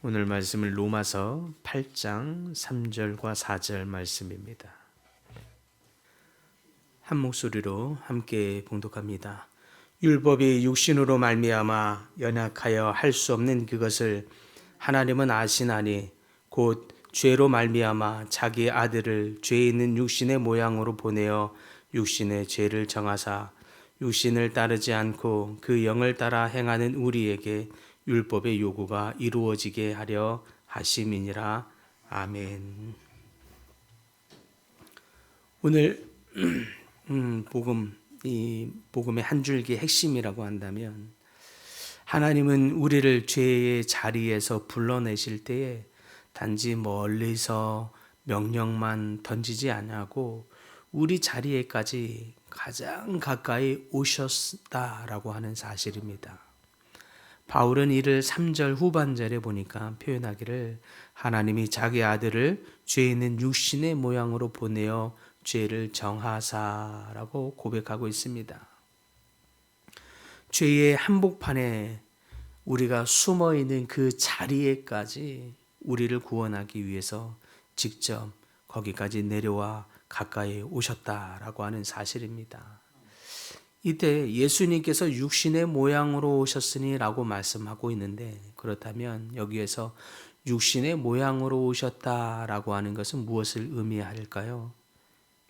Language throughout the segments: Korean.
오늘 말씀은 로마서 8장 3절과 4절 말씀입니다. 한 목소리로 함께 봉독합니다. 율법이 육신으로 말미암아 연약하여 할 수 없는 그것을 하나님은 아시나니 곧 죄로 말미암아 자기 아들을 죄 있는 육신의 모양으로 보내어 육신의 죄를 정하사 육신을 따르지 않고 그 영을 따라 행하는 우리에게 율법의 요구가 이루어지게 하려 하심이니라. 아멘. 오늘 이 복음의 한 줄기 핵심이라고 한다면, 하나님은 우리를 죄의 자리에서 불러내실 때에 단지 멀리서 명령만 던지지 아니하고 우리 자리에까지 가장 가까이 오셨다라고 하는 사실입니다. 바울은 이를 3절 후반절에 보니까 표현하기를 하나님이 자기 아들을 죄 있는 육신의 모양으로 보내어 죄를 정하사라고 고백하고 있습니다. 죄의 한복판에 우리가 숨어 있는 그 자리에까지 우리를 구원하기 위해서 직접 거기까지 내려와 가까이 오셨다라고 하는 사실입니다. 이때 예수님께서 육신의 모양으로 오셨으니 라고 말씀하고 있는데, 그렇다면 여기에서 육신의 모양으로 오셨다라고 하는 것은 무엇을 의미할까요?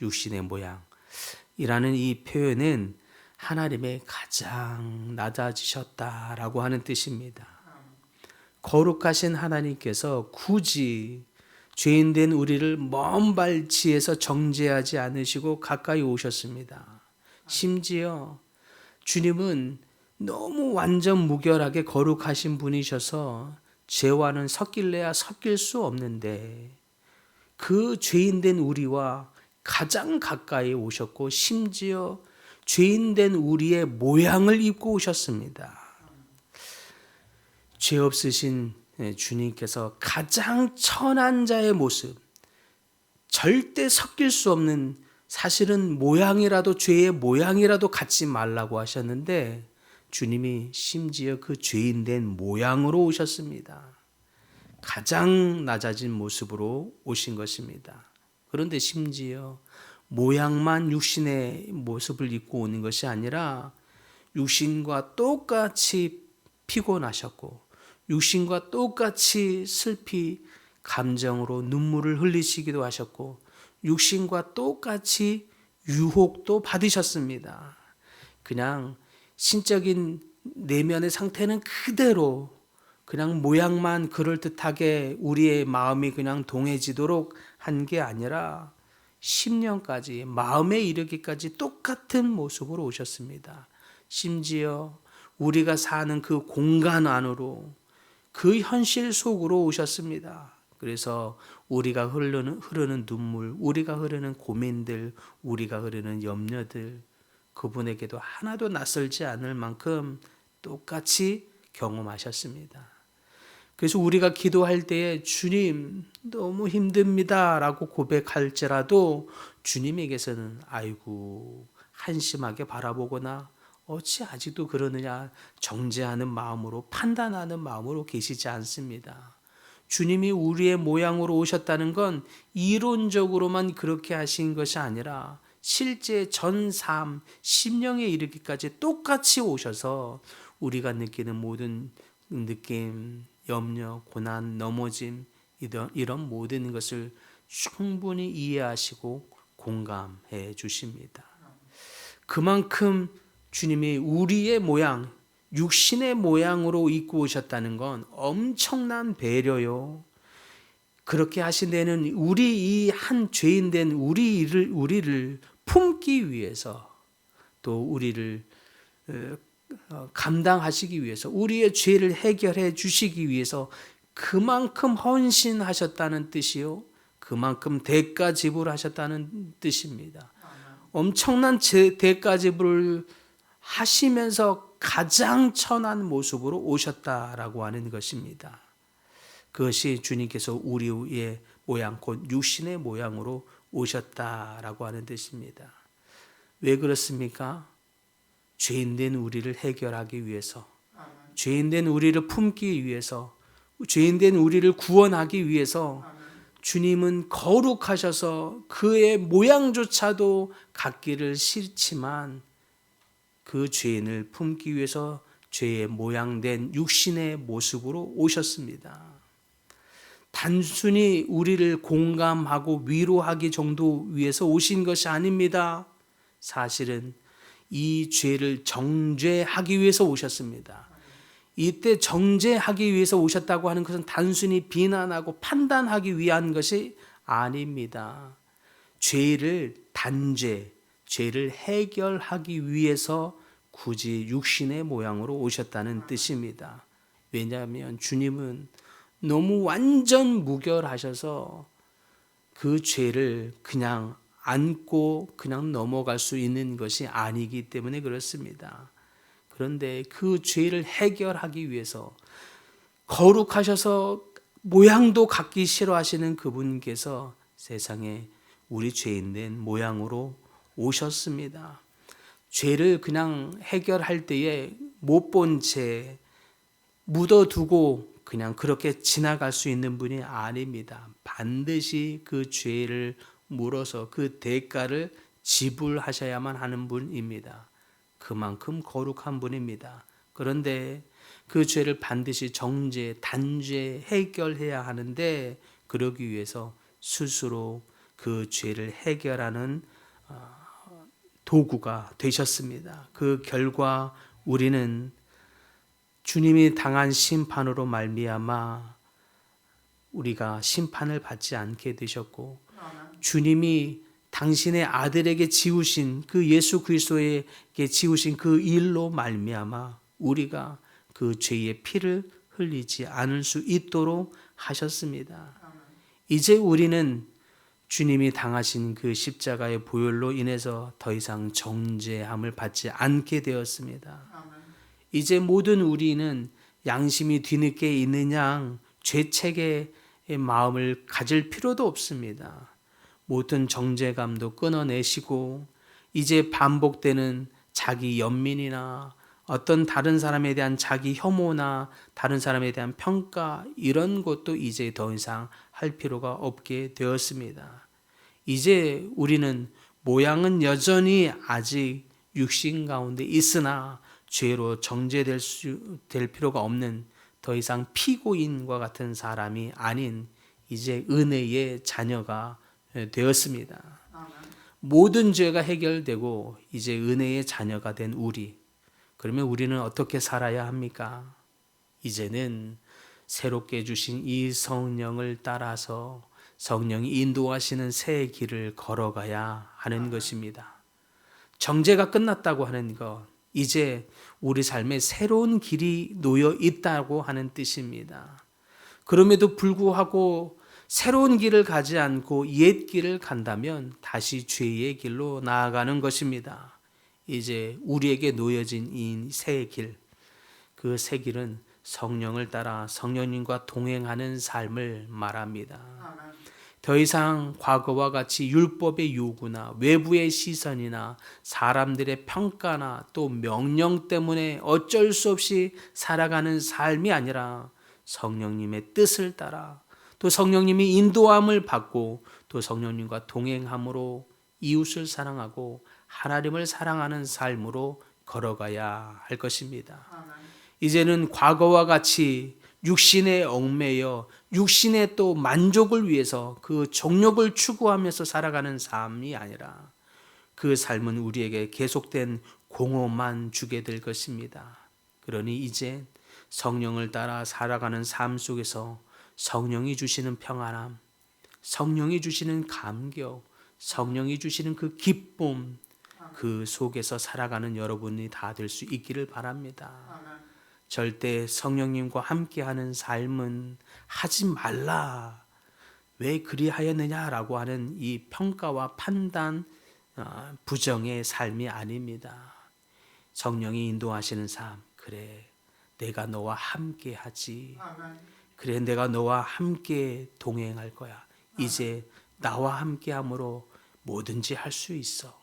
육신의 모양이라는 이 표현은 하나님의 가장 낮아지셨다라고 하는 뜻입니다. 거룩하신 하나님께서 굳이 죄인된 우리를 먼 발치에서 정죄하지 않으시고 가까이 오셨습니다. 심지어 주님은 너무 완전 무결하게 거룩하신 분이셔서 죄와는 섞일래야 섞일 수 없는데 그 죄인된 우리와 가장 가까이 오셨고, 심지어 죄인된 우리의 모양을 입고 오셨습니다. 죄 없으신 주님께서 가장 천한 자의 모습, 절대 섞일 수 없는, 사실은 모양이라도 죄의 모양이라도 갖지 말라고 하셨는데 주님이 심지어 그 죄인된 모양으로 오셨습니다. 가장 낮아진 모습으로 오신 것입니다. 그런데 심지어 모양만 육신의 모습을 입고 오는 것이 아니라 육신과 똑같이 피곤하셨고 육신과 똑같이 슬피 감정으로 눈물을 흘리시기도 하셨고 육신과 똑같이 유혹도 받으셨습니다. 그냥 신적인 내면의 상태는 그대로 그냥 모양만 그럴듯하게 우리의 마음이 그냥 동해지도록 한 게 아니라 10년까지 마음에 이르기까지 똑같은 모습으로 오셨습니다. 심지어 우리가 사는 그 공간 안으로, 그 현실 속으로 오셨습니다. 그래서 우리가 흐르는 눈물, 우리가 흐르는 고민들, 우리가 흐르는 염려들, 그분에게도 하나도 낯설지 않을 만큼 똑같이 경험하셨습니다. 그래서 우리가 기도할 때에 주님 너무 힘듭니다 라고 고백할지라도 주님에게서는 아이고 한심하게 바라보거나 어찌 아직도 그러느냐 정죄하는 마음으로, 판단하는 마음으로 계시지 않습니다. 주님이 우리의 모양으로 오셨다는 건 이론적으로만 그렇게 하신 것이 아니라 실제 전 삶, 심령에 이르기까지 똑같이 오셔서 우리가 느끼는 모든 느낌, 염려, 고난, 넘어짐, 이런 모든 것을 충분히 이해하시고 공감해 주십니다. 그만큼 주님이 우리의 모양, 육신의 모양으로 입고 오셨다는 건 엄청난 배려요. 그렇게 하신 데는 우리 이 한 죄인된 우리를 품기 위해서, 또 우리를 감당하시기 위해서, 우리의 죄를 해결해 주시기 위해서 그만큼 헌신하셨다는 뜻이요, 그만큼 대가 지불하셨다는 뜻입니다. 엄청난 대가 지불을 하시면서 가장 천한 모습으로 오셨다라고 하는 것입니다. 그것이 주님께서 우리의 모양, 곧 육신의 모양으로 오셨다라고 하는 뜻입니다. 왜 그렇습니까? 죄인된 우리를 해결하기 위해서, 죄인된 우리를 품기 위해서, 죄인된 우리를 구원하기 위해서 주님은 거룩하셔서 그의 모양조차도 갖기를 싫지만 그 죄인을 품기 위해서 죄의 모양된 육신의 모습으로 오셨습니다. 단순히 우리를 공감하고 위로하기 정도 위해서 오신 것이 아닙니다. 사실은 이 죄를 정죄하기 위해서 오셨습니다. 이때 정죄하기 위해서 오셨다고 하는 것은 단순히 비난하고 판단하기 위한 것이 아닙니다. 죄를 단죄, 죄를 해결하기 위해서 굳이 육신의 모양으로 오셨다는 뜻입니다. 왜냐하면 주님은 너무 완전 무결하셔서 그 죄를 그냥 안고 그냥 넘어갈 수 있는 것이 아니기 때문에 그렇습니다. 그런데 그 죄를 해결하기 위해서 거룩하셔서 모양도 갖기 싫어하시는 그분께서 세상에 우리 죄인된 모양으로 오셨습니다. 죄를 그냥 해결할 때에 못 본 채 묻어두고 그냥 그렇게 지나갈 수 있는 분이 아닙니다. 반드시 그 죄를 물어서 그 대가를 지불하셔야만 하는 분입니다. 그만큼 거룩한 분입니다. 그런데 그 죄를 반드시 정죄, 단죄, 해결해야 하는데 그러기 위해서 스스로 그 죄를 해결하는 도구가 되셨습니다. 그 결과 우리는 주님이 당한 심판으로 말미암아 우리가 심판을 받지 않게 되셨고 주님이 당신의 아들에게 지우신 그 예수 그리스도에게 지우신 그 일로 말미암아 우리가 그 죄의 피를 흘리지 않을 수 있도록 하셨습니다. 이제 우리는 주님이 당하신 그 십자가의 보혈로 인해서 더 이상 정죄함을 받지 않게 되었습니다. 이제 모든 우리는 양심이 뒤늦게 있는 양 죄책의 마음을 가질 필요도 없습니다. 모든 정죄감도 끊어내시고 이제 반복되는 자기 연민이나 어떤 다른 사람에 대한 자기 혐오나 다른 사람에 대한 평가 이런 것도 이제 더 이상 할 필요가 없게 되었습니다. 이제 우리는 모양은 여전히 아직 육신 가운데 있으나 죄로 정죄될 필요가 없는 더 이상 피고인과 같은 사람이 아닌 이제 은혜의 자녀가 되었습니다. 모든 죄가 해결되고 이제 은혜의 자녀가 된 우리. 그러면 우리는 어떻게 살아야 합니까? 이제는 새롭게 주신 이 성령을 따라서 성령이 인도하시는 새 길을 걸어가야 하는 것입니다. 정죄가 끝났다고 하는 것, 이제 우리 삶에 새로운 길이 놓여 있다고 하는 뜻입니다. 그럼에도 불구하고 새로운 길을 가지 않고 옛 길을 간다면 다시 죄의 길로 나아가는 것입니다. 이제 우리에게 놓여진 이 새 길, 그 새 길은 성령을 따라 성령님과 동행하는 삶을 말합니다. 더 이상 과거와 같이 율법의 요구나 외부의 시선이나 사람들의 평가나 또 명령 때문에 어쩔 수 없이 살아가는 삶이 아니라 성령님의 뜻을 따라 또 성령님이 인도함을 받고 또 성령님과 동행함으로 이웃을 사랑하고 하나님을 사랑하는 삶으로 걸어가야 할 것입니다. 이제는 과거와 같이 육신에 얽매여 육신의 또 만족을 위해서 그 정욕을 추구하면서 살아가는 삶이 아니라 그 삶은 우리에게 계속된 공허만 주게 될 것입니다. 그러니 이제 성령을 따라 살아가는 삶 속에서 성령이 주시는 평안함, 성령이 주시는 감격, 성령이 주시는 그 기쁨, 그 속에서 살아가는 여러분이 다 될 수 있기를 바랍니다. 절대 성령님과 함께하는 삶은 하지 말라. 왜 그리하였느냐라고 하는 이 평가와 판단, 부정의 삶이 아닙니다. 성령이 인도하시는 삶, 그래 내가 너와 함께하지. 그래 내가 너와 함께 동행할 거야. 이제 나와 함께함으로 뭐든지 할 수 있어.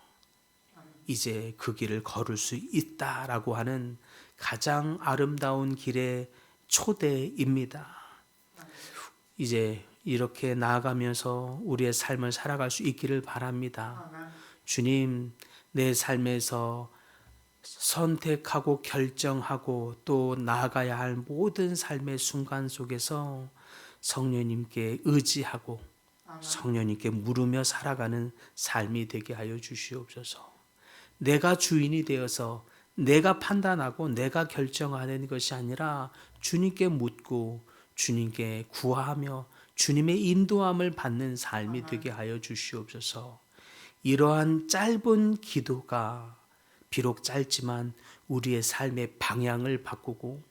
이제 그 길을 걸을 수 있다라고 하는 가장 아름다운 길의 초대입니다. 이제 이렇게 나아가면서 우리의 삶을 살아갈 수 있기를 바랍니다. 주님, 내 삶에서 선택하고 결정하고 또 나아가야 할 모든 삶의 순간 속에서 성령님께 의지하고 성령님께 물으며 살아가는 삶이 되게 하여 주시옵소서. 내가 주인이 되어서 내가 판단하고 내가 결정하는 것이 아니라 주님께 묻고 주님께 구하며 주님의 인도함을 받는 삶이 되게 하여 주시옵소서. 이러한 짧은 기도가 비록 짧지만 우리의 삶의 방향을 바꾸고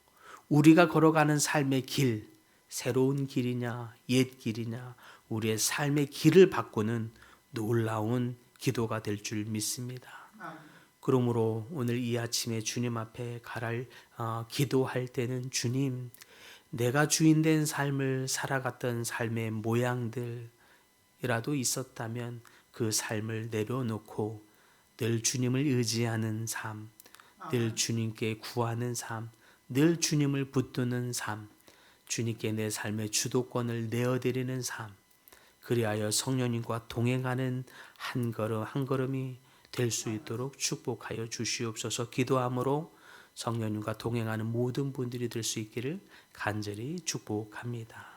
우리가 걸어가는 삶의 길, 새로운 길이냐 옛 길이냐 우리의 삶의 길을 바꾸는 놀라운 기도가 될 줄 믿습니다. 그러므로 오늘 이 아침에 주님 앞에 기도할 때는 주님, 내가 주인된 삶을 살아갔던 삶의 모양들이라도 있었다면 그 삶을 내려놓고 늘 주님을 의지하는 삶, 늘 주님께 구하는 삶, 늘 주님을 붙드는 삶, 주님께 내 삶의 주도권을 내어드리는 삶, 그리하여 성령님과 동행하는 한 걸음 한 걸음이 될 수 있도록 축복하여 주시옵소서. 기도함으로 성령님과 동행하는 모든 분들이 될 수 있기를 간절히 축복합니다.